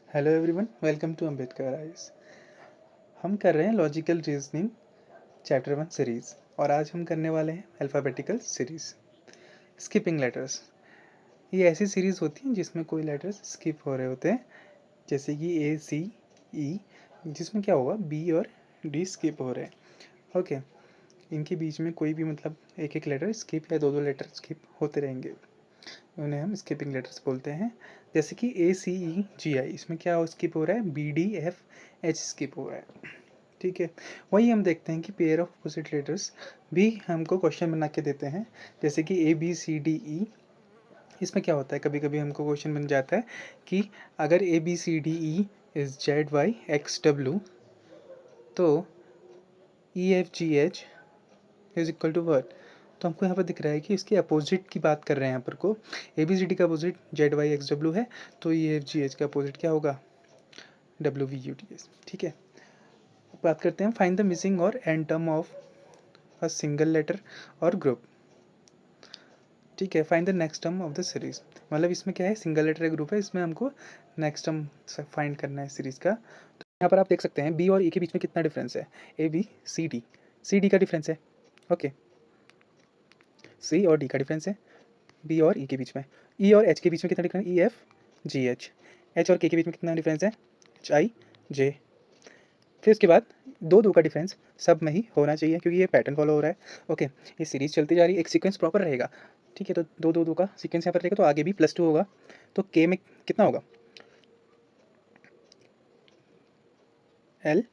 Hello everyone, welcome to Ambedkar eyes. हम कर रहे हैं लॉजिकल रीजनिंग चैप्टर 1 सीरीज़ और आज हम करने वाले हैं अल्फ़ाबेटिकल सीरीज़ स्किपिंग लेटर्स। ये ऐसी सीरीज़ होती है जिसमें कोई लेटर्स स्किप हो रहे होते हैं, जैसे कि ए सी ई, जिसमें क्या होगा बी और डी स्किप हो रहे हैं। ओके, इनके बीच में कोई भी मतलब एक एक लेटर स्किप या दो दो लेटर स्किप होते रहेंगे, उन्हें हम स्किपिंग लेटर्स बोलते हैं। जैसे कि ए सी ई जी आई, इसमें क्या स्किप हो रहा है, B D F H skip हो रहा है। ठीक है, वही हम देखते हैं कि पेयर ऑफ अपोजिट लेटर्स भी हमको क्वेश्चन बना के देते हैं, जैसे कि ए बी सी डी ई। इसमें क्या होता है, कभी कभी हमको क्वेश्चन बन जाता है कि अगर A B C D E is Z Y X W, तो E F G H is equal to word. तो हमको यहाँ पर दिख रहा है कि इसके अपोजिट की बात कर रहे हैं। यहाँ पर को ए बी सी डी का opposite Z Y X W है, तो ई एफ जी एच का अपोजिट क्या होगा, W V U T S. ठीक है, बात करते हैं फाइंड द मिसिंग और end term of a single letter और ग्रुप। ठीक है, find the next term of the series, मतलब इसमें क्या है, सिंगल लेटर या ग्रुप है, इसमें हमको नेक्स्ट टर्म फाइंड करना है सीरीज का। तो यहाँ पर आप देख सकते हैं बी और ई के बीच में कितना डिफरेंस है, ए बी सी डी का डिफरेंस है। ओके, सी और डी का डिफरेंस है, बी और ई के बीच में। ई और एच के बीच में कितना डिफरेंस, ई एफ जी एच। एच और के बीच में कितना डिफरेंस है, एच आई जे। फिर उसके बाद दो दो का डिफरेंस सब में ही होना चाहिए, क्योंकि ये पैटर्न फॉलो हो रहा है। ओके, ये सीरीज चलती जा रही है, एक सीक्वेंस प्रॉपर रहेगा। ठीक है, तो दो दो दो का सीक्वेंस यहाँ पर रहेगा, तो आगे भी +2 होगा, तो के में कितना होगा, एल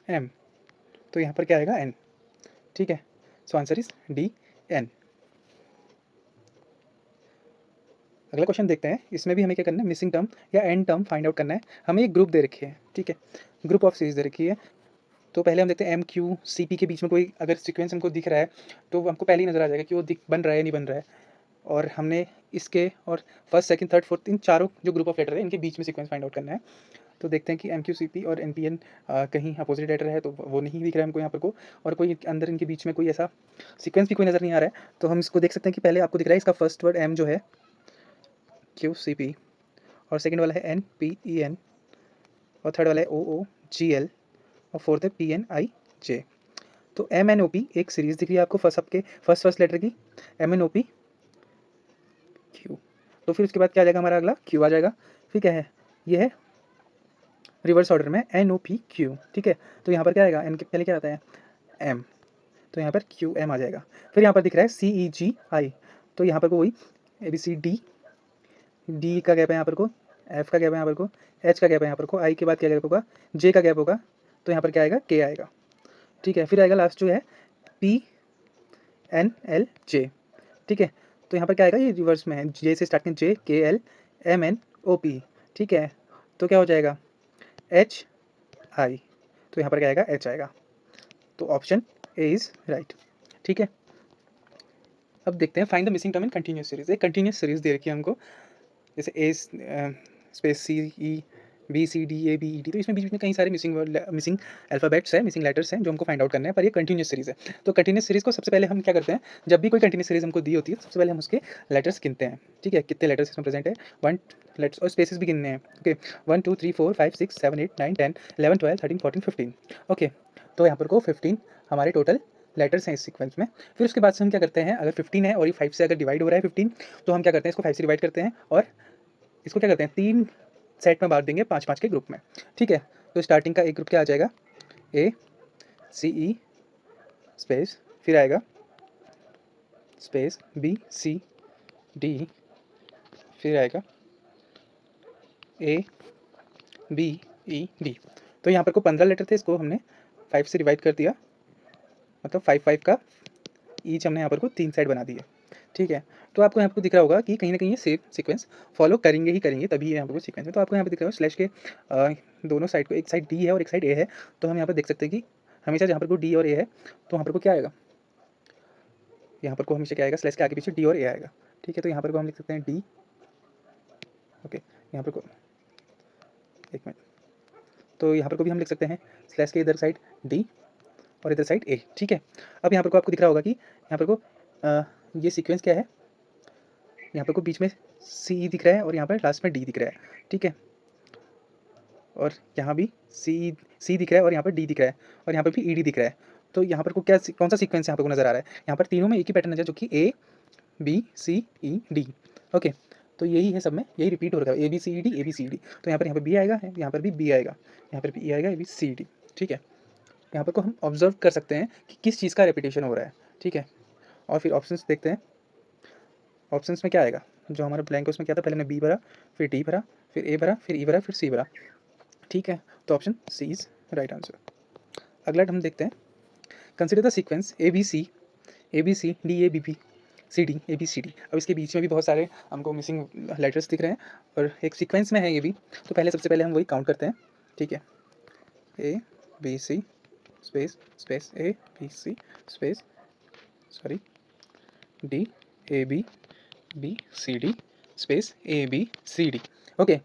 एम, तो यहाँ पर क्या आएगा, एन। ठीक है, so answer is D N. अगला क्वेश्चन देखते हैं, इसमें भी हमें क्या करना है, मिसिंग टर्म या एंड टर्म फाइंड आउट करना है। हमें एक ग्रुप दे रखी है, ठीक है, ग्रुप ऑफ सीरीज दे रखी है। तो पहले हम देखते हैं एम क्यू सी पी के बीच में कोई अगर सीक्वेंस हमको दिख रहा है, तो हमको पहले ही नजर आ जाएगा कि वो दिख बन रहा है या नहीं बन रहा है। और हमने इसके और फर्स्ट सेकंड थर्ड फोर्थ इन चारों जो ग्रुप ऑफ लेटर है, इनके बीच में सीक्वेंस फाइंड आउट करना है। तो देखते हैं कि एम क्यू सी पी और एन पी एन कहीं अपोजिट लेटर है, तो वो नहीं दिख रहा है हमको यहाँ पर को, और कोई अंदर इनके बीच में कोई ऐसा सीक्वेंस भी कोई नज़र नहीं आ रहा है। तो हम इसको देख सकते हैं कि पहले आपको दिख रहा है इसका फर्स्ट वर्ड एम जो है क्यू सी पी, और सेकंड वाला है एन पी ई एन, और थर्ड वाला है ओ ओ जी एल, और फोर्थ है पी एन आई जे। तो एम एन ओ पी एक सीरीज दिख रही है आपको, फर्स्ट आपके फर्स्ट लेटर की, M N O P Q. तो फिर उसके बाद क्या आ जाएगा, हमारा अगला क्यू आ जाएगा। फिर क्या है, ये है रिवर्स ऑर्डर में एन ओ पी क्यू। ठीक है, तो यहाँ पर क्या आएगा, एन के पहले क्या आता है, एम, तो यहाँ पर क्यू एम आ जाएगा। फिर यहाँ पर दिख रहा है सी ई जी आई, तो यहाँ पर को वही A B C D, D का गैप है यहाँ पर को, एफ का गैप है यहाँ पर को, एच का गैप है यहाँ पर को, आई के बाद क्या गैप होगा, जे का गैप होगा, तो यहाँ पर क्या आएगा, के आएगा। ठीक है, फिर आएगा लास्ट जो है पी एन एल जे। ठीक है, तो यहाँ पर क्या आएगा, ये रिवर्स में है, जे से स्टार्ट करें, J K L M N O P. ठीक है, तो क्या हो जाएगा, एच आई, तो यहाँ पर क्या आएगा, एच आएगा। तो ऑप्शन ए इज राइट। ठीक है, अब देखते हैं find the missing term in continuous series. एक कंटिन्यूस सीरीज दे रखी है हमको, जैसे A space C E B C D A B E D, तो इसमें बीच में कई सारे मिसिंग वर्ड मिसिंग अल्फ़ाबेट्स हैं, मिसिंग लेटर्स हैं, जो हमको फाइंड आउट करना है, पर ये कंटिन्यूस सीरीज़ है। तो कंटिन्यूस सीरीज़ को सबसे पहले हम क्या करते हैं, जब भी कोई कंटिन्यूस सीरीज़ हमको दी होती है, सबसे पहले हम उसके लेटर्स गिनते हैं। ठीक है, कितने लेटर्स इसमें प्रेजेंट है, 1 लेट्स, और स्पेसेस भी गिनने हैं। ओके, 1 2 3 4 5 6 7 8 9 10 11 12 13 14 15। ओके, तो यहाँ पर को 15 हमारे टोटल लेटर्स हैं इस सीक्वेंस में। फिर उसके बाद से हम क्या करते हैं, अगर 15 है और ये 5 से अगर डिवाइड हो रहा है 15, तो हम क्या करते हैं, इसको 5 से डिवाइड करते हैं, और इसको क्या करते हैं, 3 सेट में बांट देंगे 5-5 के ग्रुप में। ठीक है, तो स्टार्टिंग का एक ग्रुप क्या आ जाएगा, ए सी ई स्पेस, फिर आएगा स्पेस बी सी डी, फिर आएगा ए बी ई डी। तो यहाँ पर को 15 लेटर थे, इसको हमने 5 से डिवाइड कर दिया, मतलब 5-5 का ईच हमने यहाँ पर को 3 साइड बना दिए। ठीक है, तो आपको यहाँ पर दिख रहा होगा कि कहीं ना कहीं ये सेम सीक्वेंस फॉलो करेंगे ही करेंगे, तभी यहाँ पर को सीक्वेंस है। तो आपको यहाँ पर दिख रहा है स्लैश के दोनों साइड को, एक साइड डी है और एक साइड ए है, तो हम यहाँ पर देख सकते हैं कि हमेशा जहाँ पर को डी और ए है, तो वहाँ पर को क्या आएगा, यहाँ पर को हमेशा क्या आएगा, स्लैश के आगे पीछे डी और ए आएगा। ठीक है, तो यहाँ पर को हम लिख सकते हैं डी। ओके, यहाँ पर को एक मिनट, तो यहाँ पर को भी हम लिख सकते हैं स्लैश के इधर साइड डी और इधर साइड ए। ठीक है, अब यहाँ पर को आपको दिख रहा होगा कि यहाँ पर को ये सीक्वेंस क्या है, यहाँ पर को बीच में सी दिख रहा है और यहाँ पर लास्ट में डी दिख रहा है, ठीक है। और यहाँ भी सी दिख रहा है और यहाँ पर डी दिख रहा है और यहाँ पर भी ई डी दिख रहा है। तो यहाँ पर को क्या कौन सा सीक्वेंस यहाँ पर को नज़र आ रहा है? यहाँ पर तीनों में एक ही पैटर्न है जो कि A B C E D. Okay, तो यही है सब में, यही रिपीट हो रहा है, A B C E D, A B C E D. तो यहाँ पर बी आएगा, यहाँ पर भी बी आएगा, यहाँ पर भी ई आएगा, ए बी सी डी, ठीक है। यहाँ पर को हम ऑब्जर्व कर सकते हैं कि किस चीज़ का रेपिटेशन हो रहा है, ठीक है। और फिर ऑप्शंस देखते हैं। ऑप्शंस में क्या आएगा? जो हमारा ब्लैंक है उसमें क्या था? पहले हमने बी भरा, फिर डी भरा, फिर ए भरा, फिर ई भरा, फिर सी भरा, ठीक है। तो option C is right answer. अगला हम देखते हैं, consider the sequence A B C D A B B C D A B C D. अब इसके बीच में भी बहुत सारे हमको मिसिंग लेटर्स दिख रहे हैं और एक सीक्वेंस में है ये भी। तो पहले सबसे पहले हम वही काउंट करते हैं, ठीक है। A B C space space A B C space sorry D A B B C D space A B C D. Okay,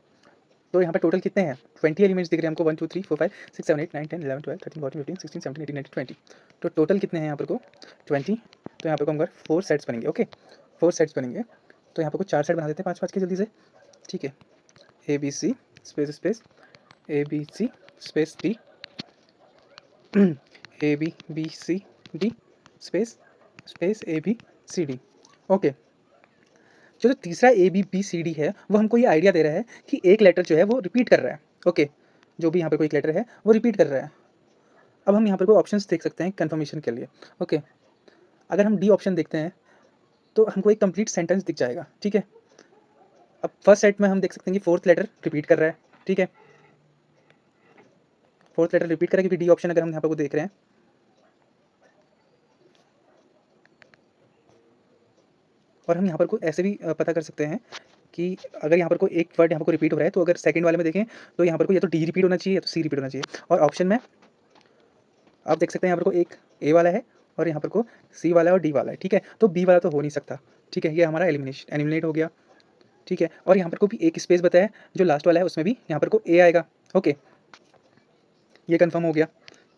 तो यहाँ पर टोटल कितने हैं? 20 एलिमेंट्स दिख रहे हैं हमको, 1 2 3 4 5 6 7 8 9 10 11 12 13 14 15 16 17 18 19 20। तो टोटल कितने हैं यहाँ पर को? 20। तो यहाँ पर को हम 4 सेट्स बनेंगे। ओके, 4 सेट्स बनेंगे। तो यहाँ पर को 4 सेट बना देते हैं 5 5 के जल्दी से, ठीक है। A B C space space A B C space D A B B C D space space A B C D. Okay, जो तीसरा A B B C D है वो हमको ये आइडिया दे रहा है कि एक लेटर जो है वो रिपीट कर रहा है। ओके, जो भी यहाँ पर कोई एक लेटर है वो रिपीट कर रहा है। अब हम यहाँ पर कोई ऑप्शंस देख सकते हैं कंफर्मेशन के लिए। ओके, अगर हम डी ऑप्शन देखते हैं तो हमको एक कंप्लीट सेंटेंस दिख जाएगा, ठीक है। अब फर्स्ट सेट में हम देख सकते हैं कि फोर्थ लेटर रिपीट कर रहा है, ठीक है। फोर्थ लेटर रिपीट कर रहा है क्योंकि डी ऑप्शन अगर हम यहाँ पर को देख रहे हैं। और हम यहाँ पर को ऐसे भी पता कर सकते हैं कि अगर यहाँ पर कोई एक वर्ड यहाँ पर को रिपीट हो रहा है तो अगर सेकंड वाले में देखें तो यहाँ पर को या तो डी रिपीट होना चाहिए या तो सी रिपीट होना चाहिए। और ऑप्शन में आप देख सकते हैं यहाँ पर को एक ए वाला है और यहाँ पर को सी वाला है और डी वाला है, ठीक है। तो बी वाला तो हो नहीं सकता, ठीक है। ये हमारा एलिमिनेट हो गया, ठीक है। और यहाँ पर को भी एक स्पेस बताया जो लास्ट वाला है उसमें भी यहाँ पर को ए आएगा। ओके, ये कन्फर्म हो गया,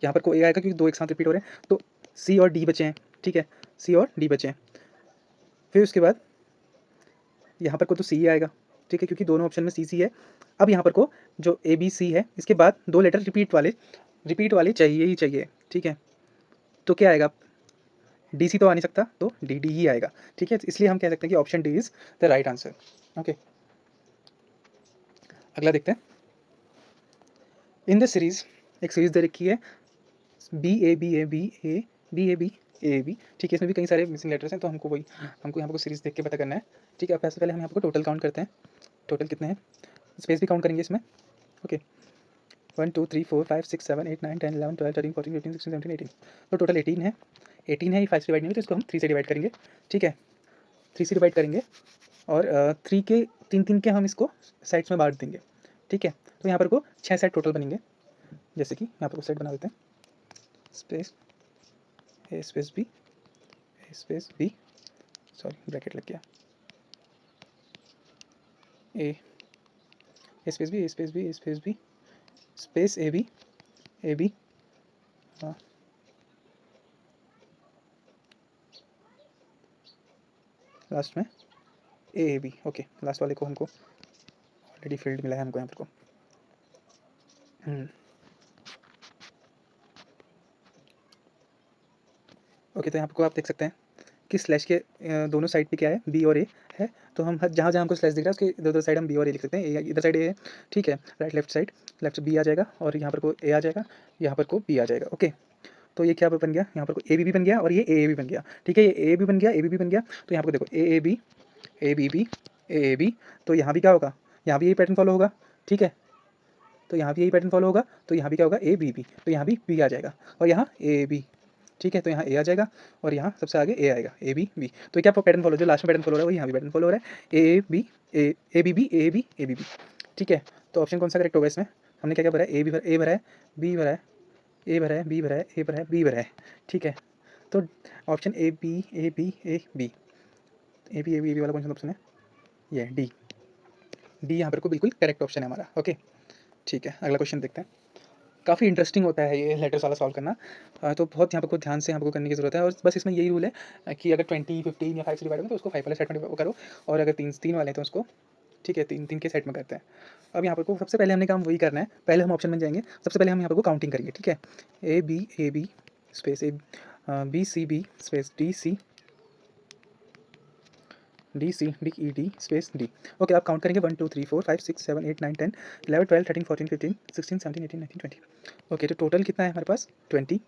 यहाँ पर को ए आएगा क्योंकि दो एक साथ रिपीट हो रहे हैं। तो सी और डी बचे हैं, ठीक है, सी और डी बचे हैं। फिर उसके बाद यहाँ पर को तो सी आएगा, ठीक है, क्योंकि दोनों ऑप्शन में सी सी है। अब यहाँ पर को जो ए बी सी है इसके बाद दो लेटर रिपीट वाले चाहिए ही चाहिए, ठीक है। तो क्या आएगा? डी सी तो आ नहीं सकता, तो डी डी ही आएगा, ठीक है। इसलिए हम कह सकते हैं कि option D is the right answer. Okay, अगला देखते हैं। इन द सीरीज़, एक सीरीज़ दे रखी है B A B A B A B A B A B, ठीक है। इसमें भी कई सारे मिसिंग लेटर्स हैं, तो हमको यहाँ पर को सीरीज़ देख के पता करना है, ठीक है। अब सबसे पहले हम यहाँ पर टोटल काउंट करते हैं, टोटल कितने हैं, स्पेस भी काउंट करेंगे इसमें। ओके, 1 2 3 4 5 6 7 8 9 10 11 12 13 14 15 16 17 18। तो टोटल 18 है। 18 है, ये 5 से डिवाइड नहीं हुई तो इसको हम 3 से डिवाइड करेंगे, ठीक है। 3 से डिवाइड करेंगे और 3 के 3 के हम इसको साइड्स में बांट देंगे, ठीक है। तो यहाँ पर को 6 सेट टोटल बनेंगे। जैसे कि यहाँ पर को सेट बना देते हैं, space A space B sorry bracket लग गया, A space B space A B हाँ, लास्ट में ए बी। ओके, लास्ट वाले को हमको ऑलरेडी फील्ड मिला है हमको यहाँ पर को। ओके, तो यहाँ पर को आप देख सकते हैं कि स्लैश के दोनों साइड पे क्या है, बी और ए है। तो हम जहाँ जहाँ हमको स्लैश दिख रहा है उसके इधर उधर साइड हम बी और ए लिख सकते हैं। ए इधर साइड ए है, ठीक है, राइट लेफ्ट साइड, लेफ्ट से बी आ जाएगा और यहाँ पर को ए आ जाएगा, यहाँ पर को बी आ जाएगा। ओके, तो ये क्या बन गया, यहाँ पर को ए बी बन गया और ये ए बी बन गया, ठीक है। ये ए बी बन गया, ए बी बन गया। तो यहाँ पर देखो ए बी ए बी, तो यहाँ भी क्या होगा, यहाँ भी यही पैटर्न फॉलो होगा, ठीक है। तो यहाँ भी यही पैटर्न फॉलो होगा, तो यहाँ भी क्या होगा, ए बी बी, तो यहाँ भी बी आ जाएगा और यहाँ ए बी, ठीक है। तो यहाँ ए आ जाएगा और यहाँ सबसे आगे ए आएगा, ए बी बी। तो क्या पैटर्न फॉलो, जो लास्ट में पैटर्न फॉलो हो रहा है वो यहाँ भी पैटर्न फॉलो हो रहा है, A B A B B A B A B B, ठीक है। तो ऑप्शन कौन सा करेक्ट होगा इसमें? हमने क्या क्या भरा है, ए भरा है, बी भरा है, ए भरा है, बी भरा है, ए भरा है, बी भरा है, ठीक है। तो option A B A B A B A B वाला कौन सा ऑप्शन है? ये डी यहाँ पर को बिल्कुल करेक्ट ऑप्शन है हमारा। ओके, ठीक है, अगला क्वेश्चन देखते हैं। काफ़ी इंटरेस्टिंग होता है ये लेटर्स वाला सॉल्व करना। तो बहुत यहाँ पे को ध्यान से हमको करने की ज़रूरत है और बस इसमें यही रूल है कि अगर 20, 15 या 5 से डिवाइड हो तो उसको 5 वाले सेट में वो करो और अगर 3 वाले हैं तो उसको ठीक है 3 के सेट में करते हैं। अब यहाँ पर को सबसे पहले हमने काम वही करना है, पहले हम ऑप्शन में जाएँगे, सबसे पहले हम यहाँ पर को काउंटिंग करेंगे, ठीक है? A B space B C B space D E D space D. Okay, आप काउंट करेंगे 1 2 3 4 5 6 7 8 9 10 11 12 13 14 15 16 17 18 19 20। ओके, तो टोटल कितना है हमारे पास 20,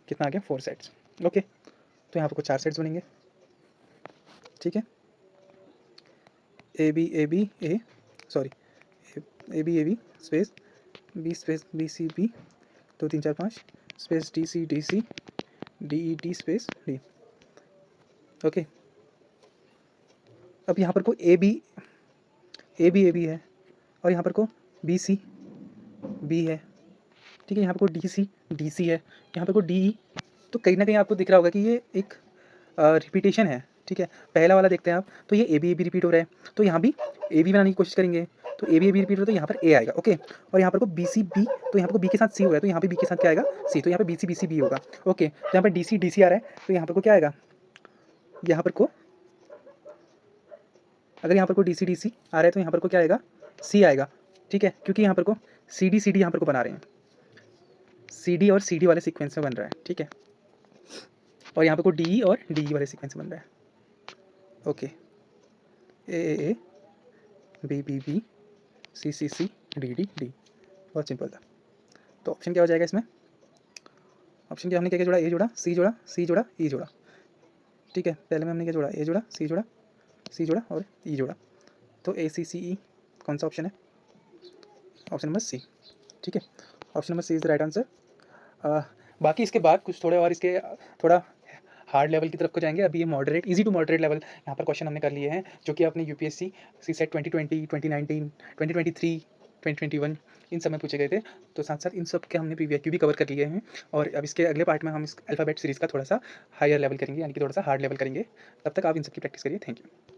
कितना आ गया 4 सेट्स। ओके, तो यहाँ पर कुछ 4 सेट्स बनेंगे, ठीक है? A B A sorry A B space B C B 2 3 4 5 space D C D E D space D. Okay, अब यहाँ पर को ए बी है और यहाँ पर को बी सी बी है, ठीक है? यहाँ पर को डी सी है, यहाँ पर को डी ई। तो कहीं ना कहीं आपको दिख रहा होगा कि ये एक रिपीटेशन है, ठीक है? पहला वाला देखते हैं आप, तो ये ए बी रिपीट हो रहा है, तो यहाँ भी ए बी बनाने की कोशिश करेंगे, तो ए बी रिपीट हो रहा है तो यहाँ पर ए आएगा, ओके? और यहाँ पर को बी सी बी, तो यहाँ पर को बी के साथ सी हो रहा है, तो यहाँ पे बी के साथ क्या आएगा सी, तो यहाँ पे बी सी बी होगा, ओके? तो यहाँ पर डी सी आ रहा है, तो यहाँ पर को क्या आएगा, यहाँ पर को अगर यहाँ पर को डी सी आ रहा है तो यहाँ पर को क्या आएगा सी आएगा, ठीक है? क्योंकि यहाँ पर को सी डी यहाँ पर को बना रहे हैं, सी डी और सी डी वाले सीक्वेंस में बन रहा है, ठीक है? और यहाँ पर को डी और डी वाले सीक्वेंस में बन रहा है, okay? A B C D. बहुत सिंपल था। तो ऑप्शन क्या हो जाएगा इसमें? ऑप्शन क्या हमने क्या जोड़ा, ए जोड़ा सी जोड़ा ई जोड़ा, ठीक है? पहले में हमने क्या जोड़ा, ए जोड़ा सी जोड़ा और ई जोड़ा, तो ए सी सी ई कौन सा ऑप्शन है? ऑप्शन नंबर सी, ठीक है? Option number C is the right answer. बाकी इसके बाद कुछ थोड़े और इसके थोड़ा हार्ड लेवल की तरफ को जाएंगे। अभी ये moderate, easy to moderate level यहाँ पर क्वेश्चन हमने कर लिए हैं, जो कि अपने यूपीएससी सीसेट 2020, 2019, 2023, 2021 इन सब में पूछे गए थे। तो साथ साथ इन सब के हमने PVIQ भी कवर कर लिए हैं और अब इसके अगले पार्ट में हम इस अल्फ़ाबेट सीरीज़ का थोड़ा सा हायर लेवल करेंगे, यानी कि थोड़ा सा हार्ड लेवल करेंगे। तब तक आप इन सब की प्रैक्टिस करिए। Thank you.